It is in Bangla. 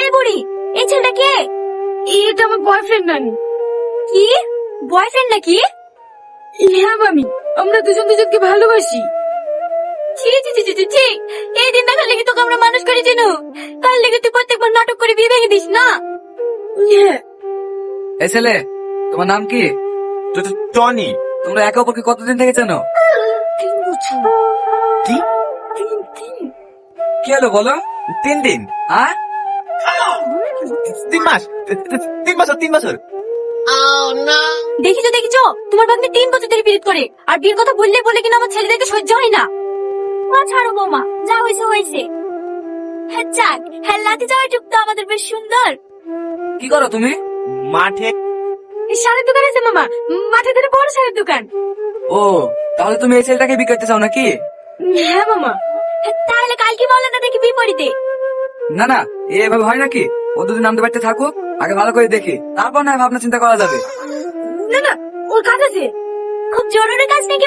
এই বুড়ি, এই ছেলেটা কে? এটা আমার বয়ফ্রেন্ড নানি। কি বয়ফ্রেন্ড নাকি? হ্যাঁ মামি, আমরা দুজন দুজনকে ভালোবাসি। ছি ছি ছি ছি ছি, ছি। এই দিন দেখার লেগে তোকে আমরা মানুষ করে চিনু, তার লেগে তুই প্রত্যেকবার নাটক করে বিয়ে ভেঙে দিস না। হ্যাঁ। এই ছেলে, তোমার নাম কি? টনি। তোমরা একে অপরকে কতদিন থেকে চেনো? 3 বছর। কি? 3 কি হলো বলো? 3 দিন? হ্যাঁ, 3 মাস? 3 বছর? দেখিছো দেখিছো, তোমার ভাগ্নে 3 বছর ধরে বিয়ে করে, আর বিয়ের কথা বললে বলে কিনা আমার ছেলেদেরকে সহ্য হয় না। মা ছাড়ো বৌমা, যা হয়েছে হয়েছে। হ্যাঁ যাক, হ্যাঁ লাতি যাওয়ার যুগ তো আমাদের বেশ সুন্দর। কি করো তুমি? মাঠে। সারের দোকান আছে মামা, মাঠে ধরে বড় সারের দোকান। ও, তাহলে তুমি এই ছেলেটাকে বিয়ে করতে চাও নাকি? হ্যাঁ মামা। তাহলে কালকে বলো না দেখি বিপরীতে। না না, এভাবে হয় নাকি? ও দুদিন নামতে পারতে থাকুক, আগে ভালো করে দেখি, তারপর না হয় ভাবনা চিন্তা করা যাবে। না না, ওর কাজ আছে। খুব জরুরি কাজ নাকি?